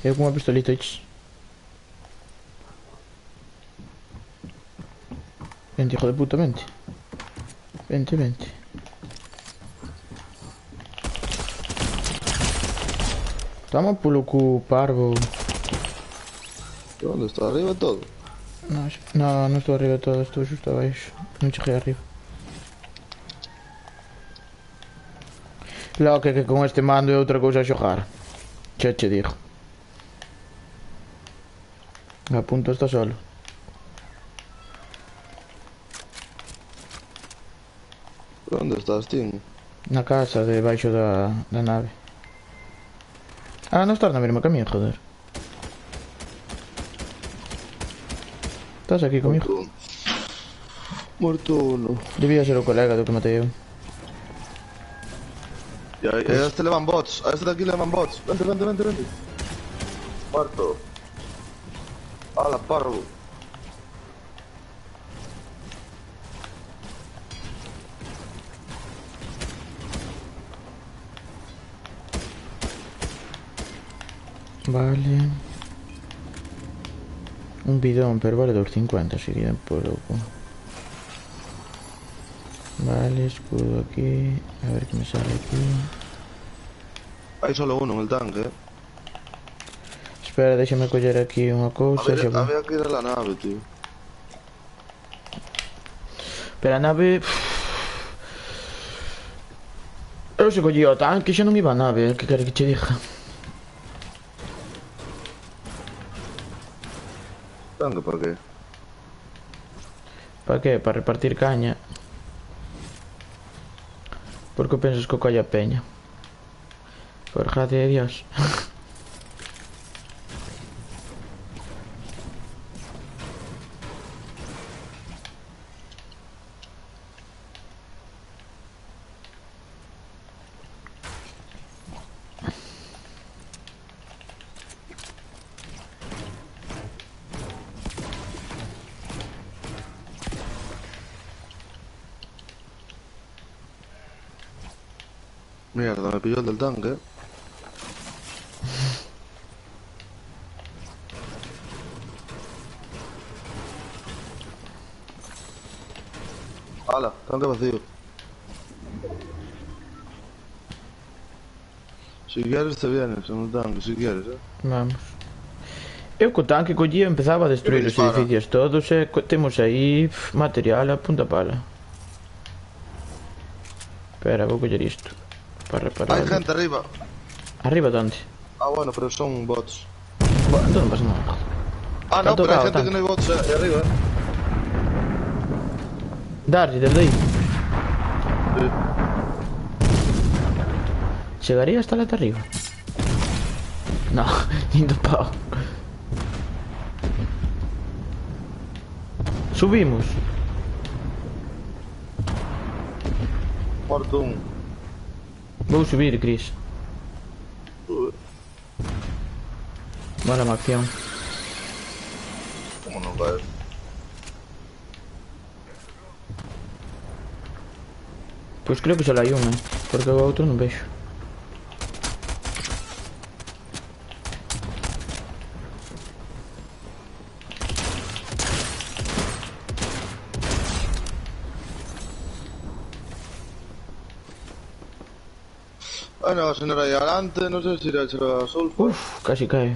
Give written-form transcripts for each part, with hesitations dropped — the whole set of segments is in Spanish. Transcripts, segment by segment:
Eu com uma pistolita. Vente, hijo de puta, vente. Vente, vente. Toma polo cu, parvo. ¿Dónde está? ¿Arriba todo? No estou arriba de todo, estou justo abaixo. Non cheguei arriba. Logo que con este mando é outra cousa a xogar. Che digo. A punto está solo. ¿Dónde estás, Tim? Na casa, debaixo da nave. Ah, non estás na mesma que a mí, joder. Estás aquí comigo. Muerto uno. Debía ser o colega do que matei eu. Y a este le van bots. A este de aquí le van bots. Vente, vente, vente, vente. Muerto. ¡Hala, parvo! Vale. Un bidón, pero vale 2,50, así que por loco. Vale, escudo aquí. A ver qué me sale aquí. Hay solo uno en el tanque, Espera, déxame coller aquí unha cousa. Había que ir a la nave, tío. Pero a nave... Eu se collía o tanque, xa non iba a nave, que quere que che diga. ¿Tanque para qué? Para que? Para repartir caña. Por que pensas que o colla peña? Por gracia de Dios. Mierda, me pilló el del tanque. ¡Hala! Tanque vacío. Si quieres te vienes en el tanque, si quieres, Vamos. Eu co tanque collía e empezaba a destruir os edificios todos e temos aí material a punta pala. Espera, vou coller isto para reparar. Hay gente arriba. Arriba donde? Ah, bueno, pero son bots. Bueno, entón non pasa nada. Ah, no, pero hay gente que no hay bots de arriba, Darlle, desde aí. Sí. Chegaría hasta la de arriba. No, nin do pau. Subimos. Muerto un. Vou subir, Chris. Mala acción. ¿Cómo no caes? Pois creo que só hai unha, porque o outro non vexo. Bueno, señora, ahí adelante, no sé si irá a echar a sulfo. Uf, casi cae.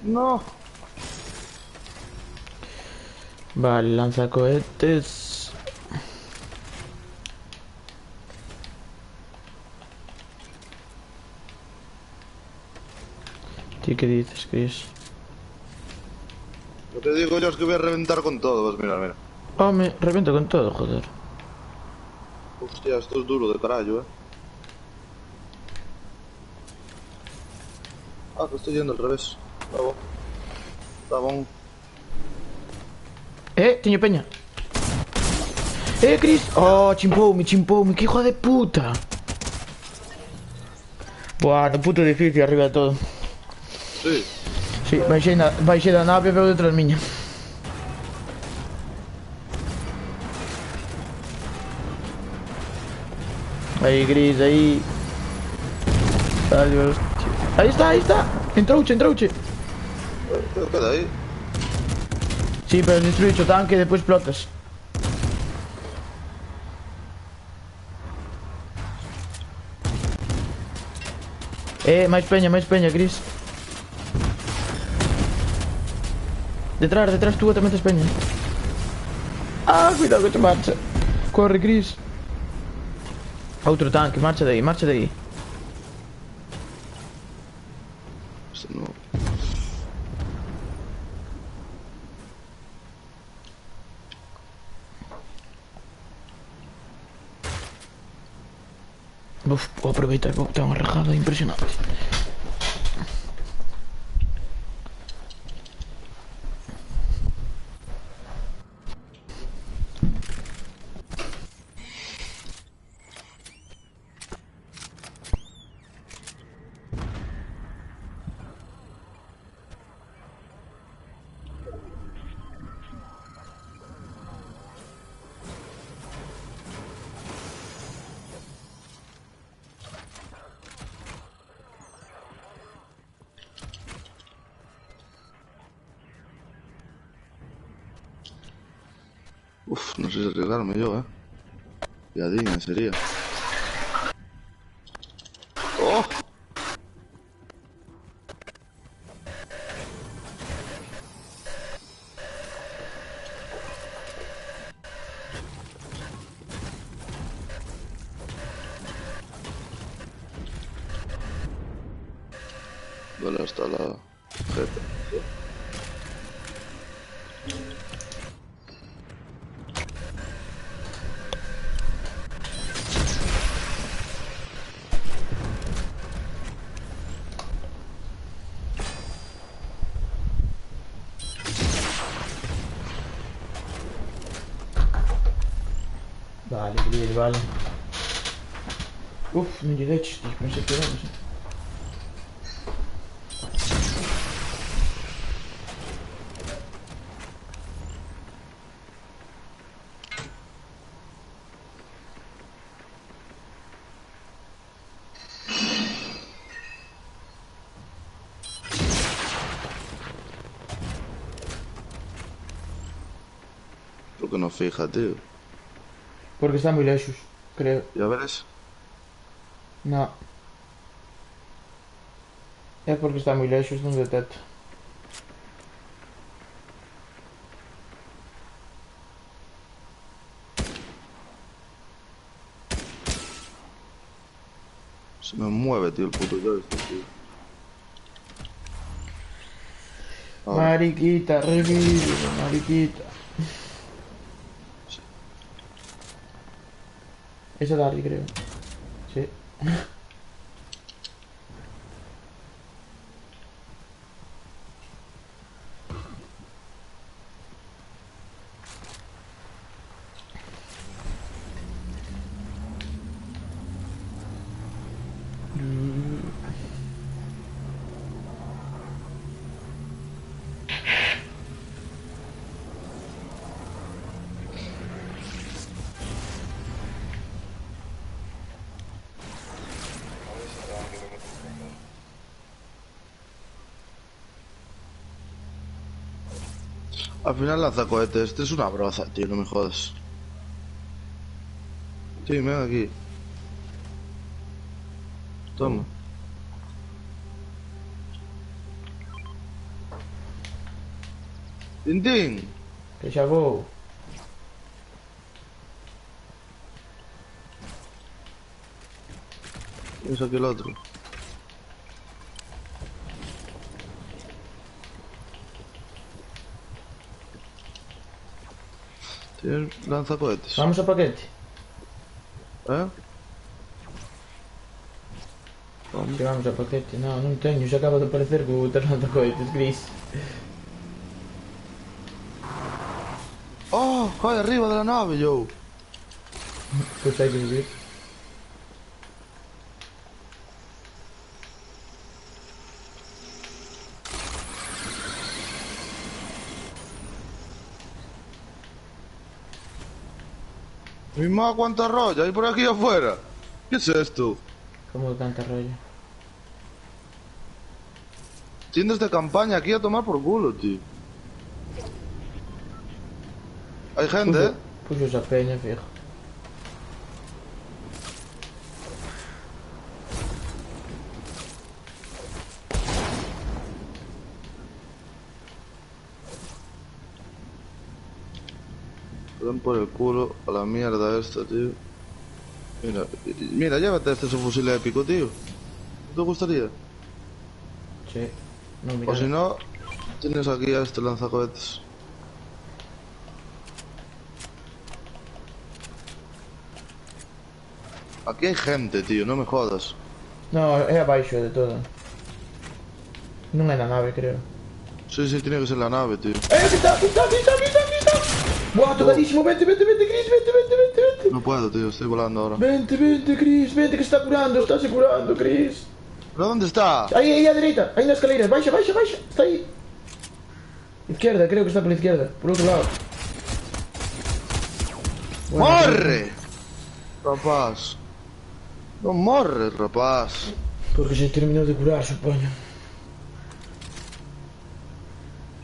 No. Vale, lanzacohetes. ¿Tú qué dices, Chris? Lo que digo yo es que voy a reventar con todo, pues mira, mira. Oh, me reviento con todo, joder. Hostia, esto es duro de carallo, Ah, que estoy yendo al revés. Está bon. Teño peña. Chris. Oh, chimpoume, que hijo de puta. Buah, no puto edificio arriba de todo. Sí. Sí, baixei da nave e veo detrás miña. Ahí, Gris, ahí. Adiós. Ahí está, ahí está. Entrouche, entrouche. Queda ahí. Sí, pero destruís o tanque e despois explotas. Máis peña, Gris. Detrás, tú tamén tes peña. Ah, cuidado que te marcha. Corre, Gris. Outro tanque, marcha de aí. Este no. Uf, vou aproveitar que vou ter unha rajada impresionante. Uf, no sé si arriesgarme yo, Piadina sería. ¡Oh! ¿Dónde está la jeta? Vale, Gris, vale. Uf, non lle deches, tío, pensei que era, non sei. Creo que no fija, tío. Porque está moi lexos, creo. Ya verás. No. É porque está moi lexos, non detecto. Se me mueve, tío, el puto joystick, tío. Ahora. Mariquita, revive, mariquita. Esa Darry, creo. Sí. Al final lanza cohetes. Este es una broza, tío, no me jodas. Sí, ven aquí. Toma. ¡Tintín! Que xa vou. Tienes aquí el otro. Tienes lanzacohetes. Vamos ao paquete. ¿Eh? Que vamos ao paquete. Non, non teño, xa acaba de aparecer co terreno cohetes, Gris. ¡Oh! ¡Cae arriba de la nave, yo! Pois hai que subir. Mi mamá, cuánta roya hay por aquí afuera. ¿Qué es esto? Como que canta rollo. Tiendas de campaña aquí a tomar por culo, tío. Hay gente, Puso, ¿eh? puso esa peña, fijo. Den por el culo a la mierda esta, tío. Mira, mira, llévate este subfusil épico, tío. ¿No te gustaría? Sí. No, mira. O si no, tienes aquí a este lanzacohetes. Aquí hay gente, tío, no me jodas. No, é abaixo de todo. Non é na nave, creo. Sí, sí, tiene que ser la nave, tío. Aquí está, aquí está, aquí está, aquí está, aquí está. Buah, tocadísimo, vente, vente, vente, Chris, vente, vente, vente, vente. No puedo, tío, estoy volando ahora. Vente, vente, Chris, vente que se está curando, está se curando, Chris. ¿Pero dónde está? Aí, aí, á dereita, aí nas escaleras, baixa, baixa, baixa, está aí. Izquierda, creo que está por la izquierda, por outro lado. Bueno, ¡Morre! Rapaz. No morre, rapaz. porque se terminou de curar, supoño.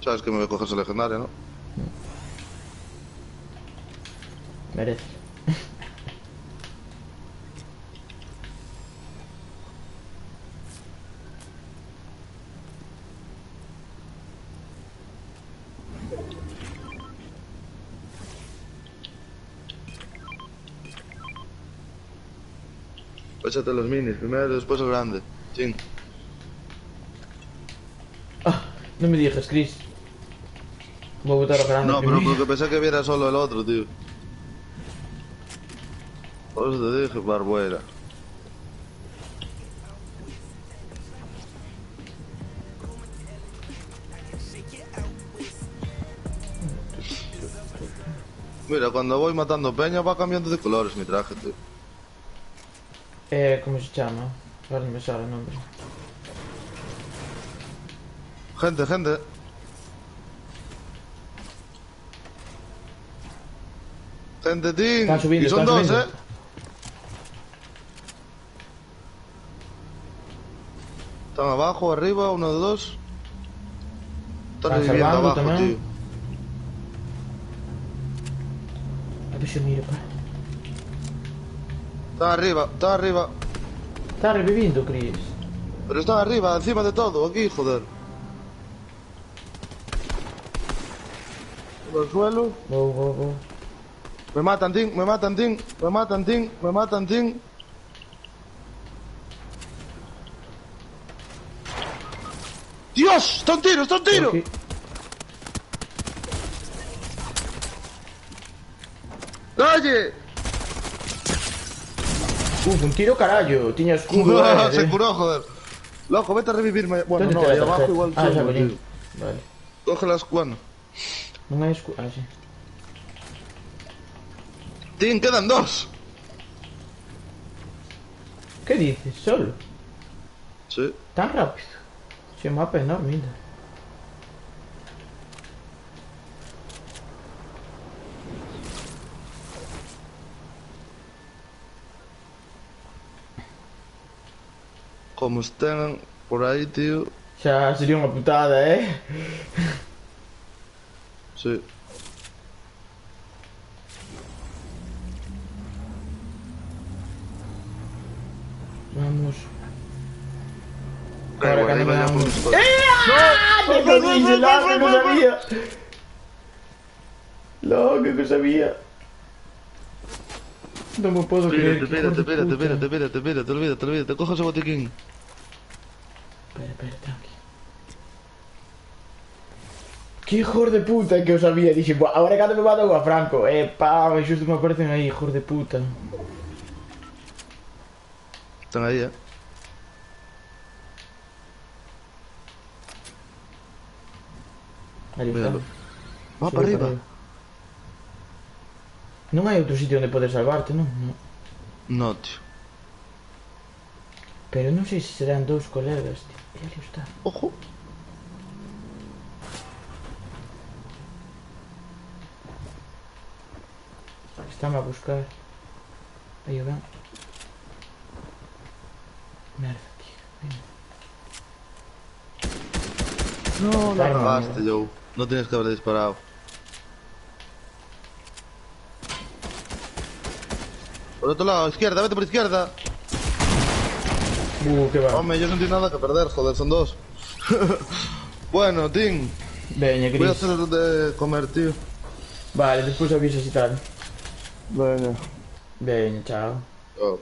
Sabes que me voy a coger esa legendaria, ¿no? Merece. Échate los minis, primero y después el grande. Chin. Ah, no me digas, Chris. Voy a botar a grande No, pero primero. porque pensé que viera solo el otro, tío. Por eso te dije, barbuera. Mira, cuando voy matando peña va cambiando de colores mi traje, tío. ¿Cómo se llama? Ahora no me sale el nombre. Gente, gente. Gente, tío. Están subiendo, Y son están dos, subiendo. Están abajo, arriba, uno de dos. Están Están reviviendo salvando abajo, también. tío. A ver si miro, pa. Están arriba, están arriba. Está reviviendo, Chris. Pero están arriba, encima de todo, aquí, joder. Uno al suelo. Wow, wow, wow. Me matan, Tim, me matan, Tim, me matan, Tim, me matan, Tim. ¡Dios! ¡Está un tiro, está un tiro! Aquí. ¡Oye! Un tiro carallo. Tiña escudo, Se curó, joder. Loco, vete a revivirme. Bueno, ¿Dónde no, te la ahí abajo tarjeta? igual. Ah, tengo, ya, tío. coño. Vale. Coge las bueno. Non hai escudo. Ah, sí. Tim, quedan dos. ¿Qué dices? ¿Solo? Sí. ¿Tan rápido? Si el mapa es enorme, mira. Como estén por ahí, tío. Xa sería unha putada, Sí. Vamos. Da igual, ahí me vaya dan- por los... ¡No! ¡No lo dice! ¡Loco, que sabía! ¡Loco, que sabía! No me puedo creer. Espérate, qué hijo de espérate, puta. espérate, espérate, olvídate, coge ese botiquín. Espera, tranqui. Que hijos de puta que os sabía. Dije, "Buah, ahora cando me mato a Franco. Pa, xusto me aparecen aí, hijos de puta. Están ahí, Aí está. Míralo. Va Sube para arriba. Non hai outro sitio onde poder salvarte, non? No. No, tío. Pero non sei se serán dous colegas, tío. E ali está. Ojo. Estame a buscar. Aí o ven. Merda, tío. No, la Arma, cagaste, mierda. Joe. No tienes que haber disparado. Por otro lado, izquierda, vete por izquierda. Qué va. Hombre, yo no tengo nada que perder, joder, son dos. Bueno, Tim, Veña, voy a Cris. hacer de comer, tío. Vale, despois avisas e tal. Venga. Veña, chao. Chao.